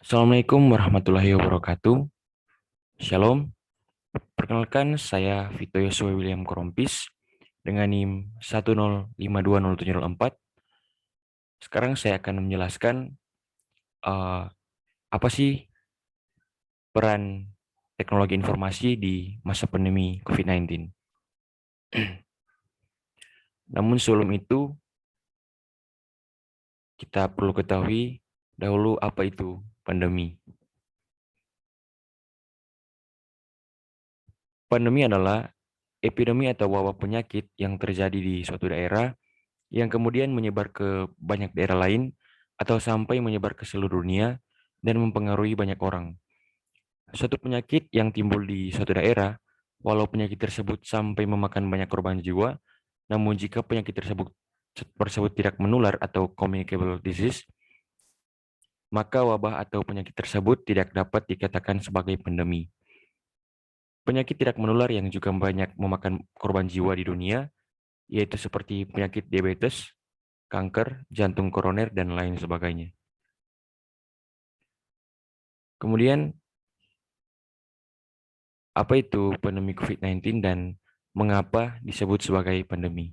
Assalamualaikum warahmatullahi wabarakatuh. Shalom. Perkenalkan, saya Vito Yosua William Korompis dengan NIM 1052074. Sekarang saya akan menjelaskan eh, apa sih peran teknologi informasi di masa pandemi COVID-19. Namun sebelum itu, kita perlu ketahui dahulu apa itu pandemi. Pandemi adalah epidemi atau wabah penyakit yang terjadi di suatu daerah yang kemudian menyebar ke banyak daerah lain atau sampai menyebar ke seluruh dunia dan mempengaruhi banyak orang. Suatu penyakit yang timbul di suatu daerah, walau penyakit tersebut sampai memakan banyak korban jiwa, namun jika penyakit tersebut tidak menular atau communicable disease, maka wabah atau penyakit tersebut tidak dapat dikatakan sebagai pandemi. Penyakit tidak menular yang juga banyak memakan korban jiwa di dunia, yaitu seperti penyakit diabetes, kanker, jantung koroner, dan lain sebagainya. Kemudian, apa itu pandemi COVID-19 dan mengapa disebut sebagai pandemi?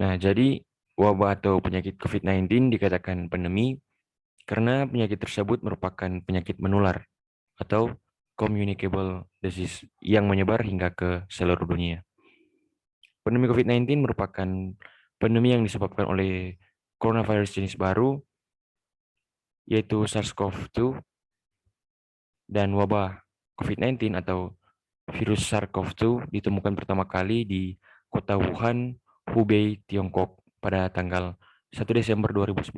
Nah, jadi wabah atau penyakit COVID-19 dikatakan pandemi karena penyakit tersebut merupakan penyakit menular atau communicable disease yang menyebar hingga ke seluruh dunia. Pandemi COVID-19 merupakan pandemi yang disebabkan oleh coronavirus jenis baru, yaitu SARS-CoV-2, dan wabah COVID-19 atau virus SARS-CoV-2 ditemukan pertama kali di kota Wuhan, Hubei, Tiongkok pada tanggal 1 Desember 2019.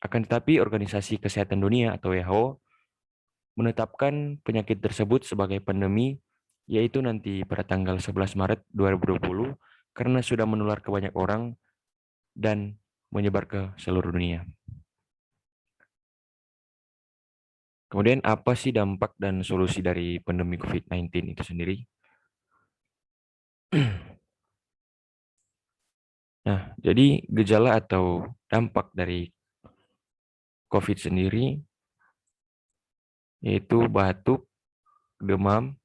Akan tetapi Organisasi Kesehatan Dunia atau WHO menetapkan penyakit tersebut sebagai pandemi, yaitu nanti pada tanggal 11 Maret 2020 karena sudah menular ke banyak orang dan menyebar ke seluruh dunia. Kemudian apa sih dampak dan solusi dari pandemi COVID-19 itu sendiri? Nah, jadi gejala atau dampak dari COVID sendiri yaitu batuk, demam,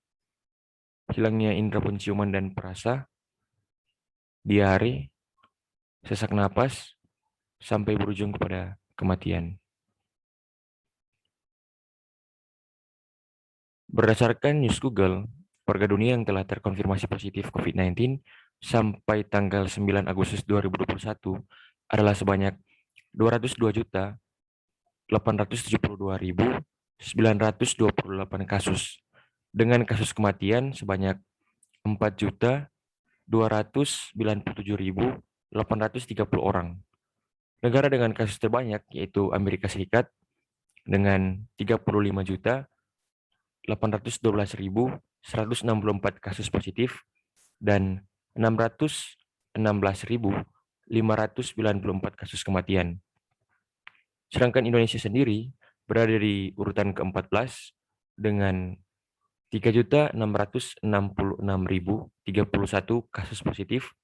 hilangnya indera penciuman dan perasa, diare, sesak napas, sampai berujung kepada kematian. Berdasarkan news Google, warga dunia yang telah terkonfirmasi positif COVID-19 sampai tanggal 9 Agustus 2021 adalah sebanyak 202.872.928 kasus, dengan kasus kematian sebanyak 4.297.830 orang. Negara dengan kasus terbanyak yaitu Amerika Serikat dengan 35.812.164 kasus positif dan 616.594 kasus kematian. Sedangkan Indonesia sendiri berada di urutan ke-14 dengan 3.666.031 kasus positif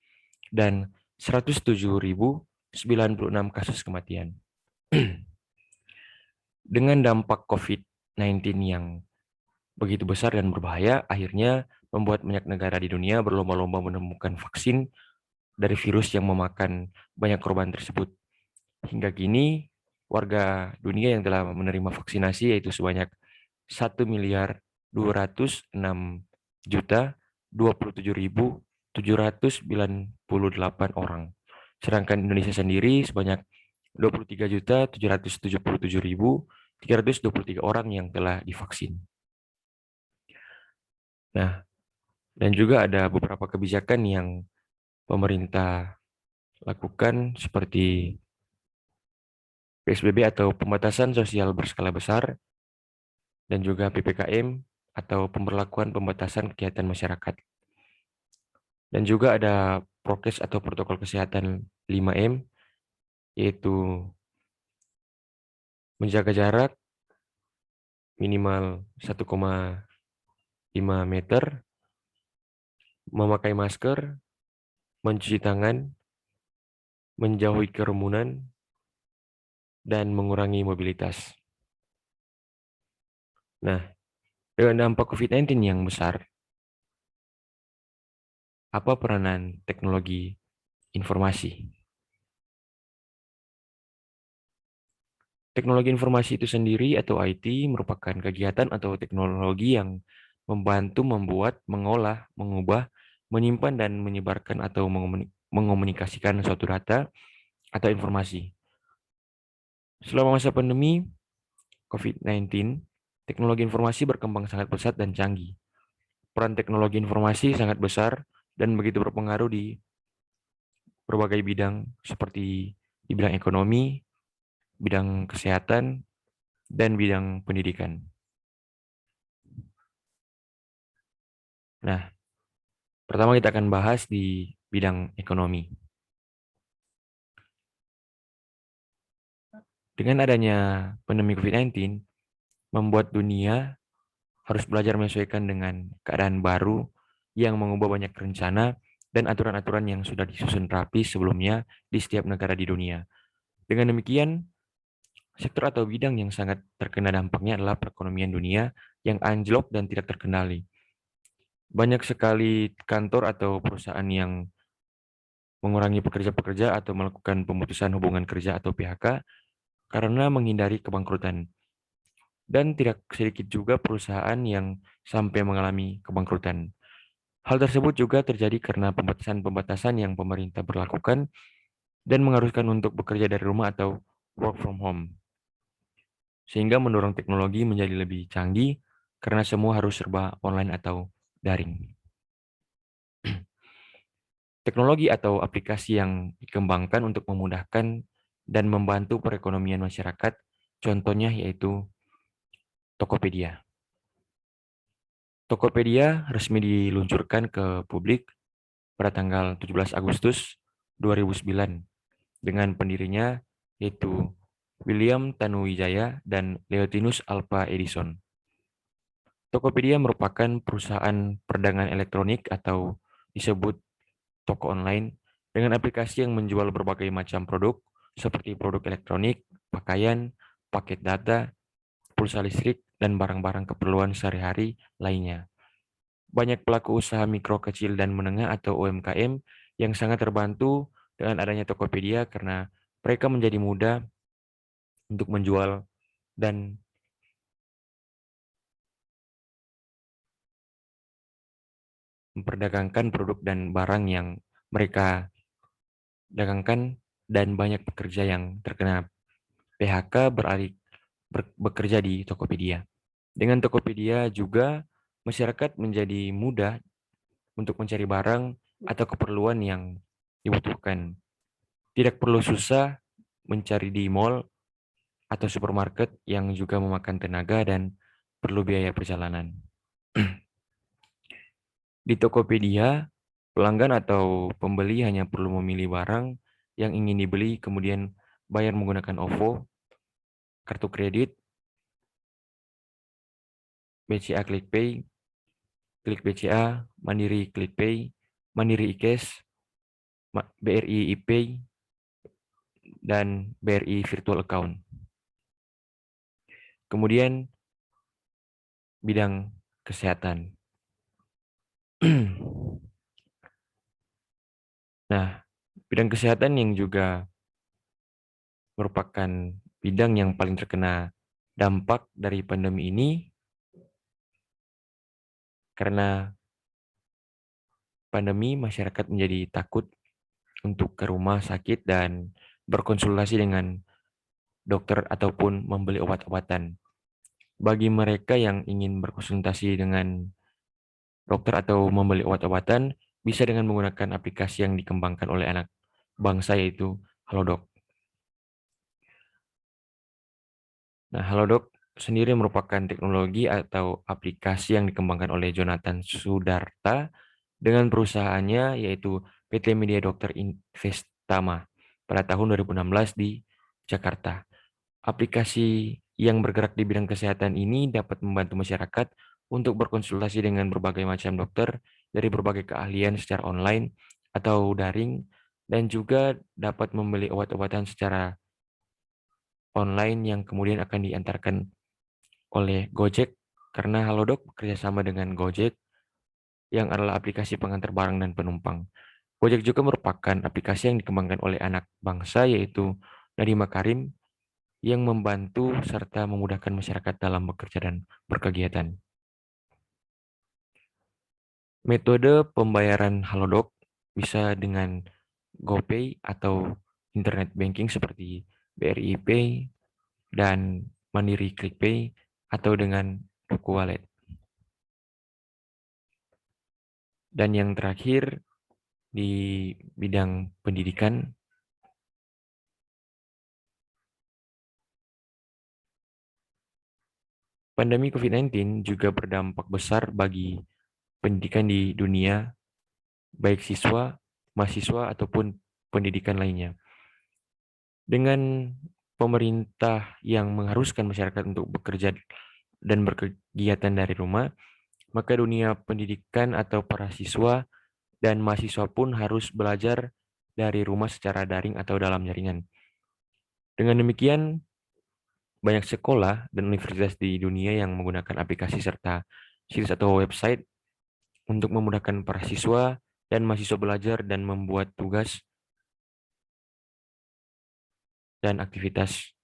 dan 107.096 kasus kematian. Dengan dampak COVID-19 yang begitu besar dan berbahaya, akhirnya membuat banyak negara di dunia berlomba-lomba menemukan vaksin dari virus yang memakan banyak korban tersebut. Hingga kini, warga dunia yang telah menerima vaksinasi yaitu sebanyak 1.206.027.798 orang. Sedangkan Indonesia sendiri sebanyak 23.777.323 orang yang telah divaksin. Nah, dan juga ada beberapa kebijakan yang pemerintah lakukan seperti PSBB atau pembatasan sosial berskala besar dan juga PPKM atau pemberlakuan pembatasan kegiatan masyarakat. Dan juga ada prokes atau protokol kesehatan 5M, yaitu menjaga jarak minimal 1,5 meter, memakai masker, mencuci tangan, menjauhi kerumunan, dan mengurangi mobilitas. Nah, dengan dampak COVID-19 yang besar, apa peranan teknologi informasi? Teknologi informasi itu sendiri atau IT merupakan kegiatan atau teknologi yang membantu membuat, mengolah, mengubah, menyimpan, dan menyebarkan atau mengomunikasikan suatu data atau informasi. Selama masa pandemi COVID-19, teknologi informasi berkembang sangat pesat dan canggih. Peran teknologi informasi sangat besar dan begitu berpengaruh di berbagai bidang seperti di bidang ekonomi, bidang kesehatan, dan bidang pendidikan. Nah, pertama kita akan bahas di bidang ekonomi. Dengan adanya pandemi COVID-19, membuat dunia harus belajar menyesuaikan dengan keadaan baru yang mengubah banyak rencana dan aturan-aturan yang sudah disusun rapi sebelumnya di setiap negara di dunia. Dengan demikian, sektor atau bidang yang sangat terkena dampaknya adalah perekonomian dunia yang anjlok dan tidak terkendali. Banyak sekali kantor atau perusahaan yang mengurangi pekerja-pekerja atau melakukan pemutusan hubungan kerja atau PHK karena menghindari kebangkrutan. Dan tidak sedikit juga perusahaan yang sampai mengalami kebangkrutan. Hal tersebut juga terjadi karena pembatasan-pembatasan yang pemerintah berlakukan dan mengharuskan untuk bekerja dari rumah atau work from home, sehingga mendorong teknologi menjadi lebih canggih karena semua harus serba online atau daring. Teknologi atau aplikasi yang dikembangkan untuk memudahkan dan membantu perekonomian masyarakat, contohnya yaitu Tokopedia. Tokopedia resmi diluncurkan ke publik pada tanggal 17 Agustus 2009 dengan pendirinya yaitu William Tanuwijaya dan Leontinus Alva Edison. Tokopedia merupakan perusahaan perdagangan elektronik atau disebut toko online dengan aplikasi yang menjual berbagai macam produk seperti produk elektronik, pakaian, paket data, pulsa listrik, dan barang-barang keperluan sehari-hari lainnya. Banyak pelaku usaha mikro, kecil, dan menengah atau UMKM yang sangat terbantu dengan adanya Tokopedia karena mereka menjadi mudah untuk menjual dan memperdagangkan produk dan barang yang mereka dagangkan, dan banyak pekerja yang terkena PHK beralih bekerja di Tokopedia. Dengan Tokopedia juga masyarakat menjadi mudah untuk mencari barang atau keperluan yang dibutuhkan. Tidak perlu susah mencari di mall atau supermarket yang juga memakan tenaga dan perlu biaya perjalanan. Di Tokopedia, pelanggan atau pembeli hanya perlu memilih barang yang ingin dibeli, kemudian bayar menggunakan OVO, kartu kredit, BCA ClickPay, Klik BCA, Mandiri ClickPay, Mandiri eCash, BRI ePay, dan BRI Virtual Account. Kemudian bidang kesehatan. Nah, bidang kesehatan yang juga merupakan bidang yang paling terkena dampak dari pandemi ini karena pandemi masyarakat menjadi takut untuk ke rumah sakit dan berkonsultasi dengan dokter ataupun membeli obat-obatan. Bagi mereka yang ingin berkonsultasi dengan dokter atau membeli obat-obatan, bisa dengan menggunakan aplikasi yang dikembangkan oleh anak bangsa yaitu Halodoc. Nah, Halodoc sendiri merupakan teknologi atau aplikasi yang dikembangkan oleh Jonathan Sudarta dengan perusahaannya yaitu PT Media Dokter Investama pada tahun 2016 di Jakarta. Aplikasi yang bergerak di bidang kesehatan ini dapat membantu masyarakat untuk berkonsultasi dengan berbagai macam dokter dari berbagai keahlian secara online atau daring dan juga dapat membeli obat-obatan secara online yang kemudian akan diantarkan oleh Gojek karena Halodoc bekerja sama dengan Gojek yang adalah aplikasi pengantar barang dan penumpang. Gojek juga merupakan aplikasi yang dikembangkan oleh anak bangsa yaitu Nadiem Makarim yang membantu serta memudahkan masyarakat dalam bekerja dan berkegiatan. Metode pembayaran Halodoc bisa dengan GoPay atau internet banking seperti BRI Pay dan Mandiri ClickPay atau dengan Doku Wallet. Dan yang terakhir di bidang pendidikan, pandemi COVID-19 juga berdampak besar bagi pendidikan di dunia, baik siswa, mahasiswa, ataupun pendidikan lainnya. Dengan pemerintah yang mengharuskan masyarakat untuk bekerja dan berkegiatan dari rumah, maka dunia pendidikan atau para siswa dan mahasiswa pun harus belajar dari rumah secara daring atau dalam jaringan. Dengan demikian, banyak sekolah dan universitas di dunia yang menggunakan aplikasi serta situs atau website untuk memudahkan para siswa dan mahasiswa belajar dan membuat tugas dan aktivitas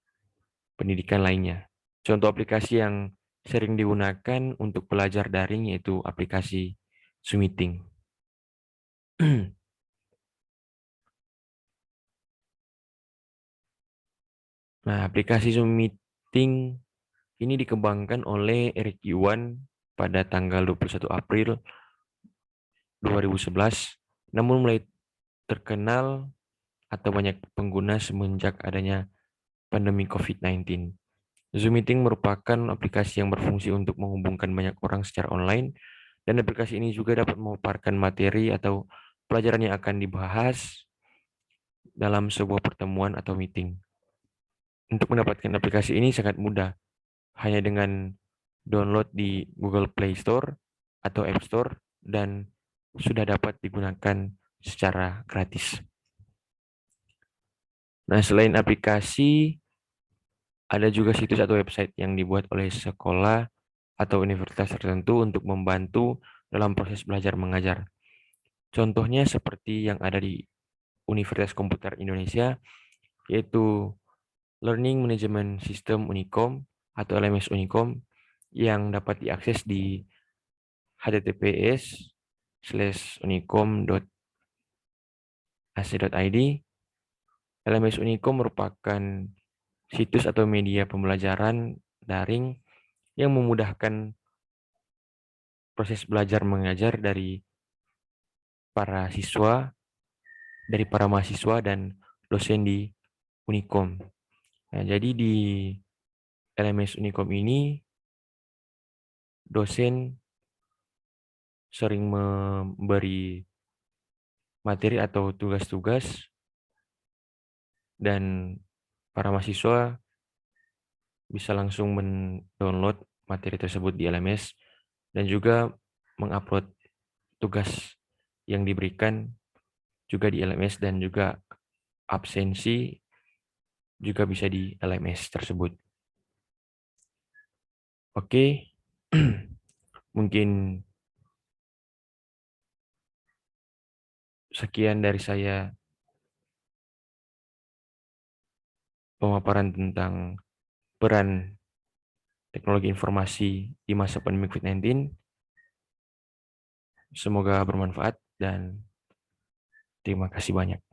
pendidikan lainnya. Contoh aplikasi yang sering digunakan untuk belajar daring yaitu aplikasi Zoom Meeting. Nah, aplikasi Zoom Meeting ini dikembangkan oleh Eric Yuan pada tanggal 21 April 2011, namun mulai terkenal atau banyak pengguna semenjak adanya pandemi COVID-19. Zoom Meeting merupakan aplikasi yang berfungsi untuk menghubungkan banyak orang secara online, dan aplikasi ini juga dapat memaparkan materi atau pelajaran yang akan dibahas dalam sebuah pertemuan atau meeting. Untuk mendapatkan aplikasi ini sangat mudah, hanya dengan download di Google Play Store atau App Store dan sudah dapat digunakan secara gratis. Nah, selain aplikasi, ada juga situs atau website yang dibuat oleh sekolah atau universitas tertentu untuk membantu dalam proses belajar mengajar. Contohnya seperti yang ada di Universitas Komputer Indonesia, yaitu Learning Management System Unicom atau LMS Unicom yang dapat diakses di https://unicom.ac.id. LMS Unicom merupakan situs atau media pembelajaran daring yang memudahkan proses belajar mengajar para siswa, dari para mahasiswa dan dosen di Unicom. Nah, jadi di LMS Unicom ini dosen sering memberi materi atau tugas-tugas dan para mahasiswa bisa langsung mendownload materi tersebut di LMS dan juga mengupload tugas yang diberikan juga di LMS dan juga absensi juga bisa di LMS tersebut. Oke, mungkin sekian dari saya pemaparan tentang peran teknologi informasi di masa pandemi COVID-19. Semoga bermanfaat dan terima kasih banyak.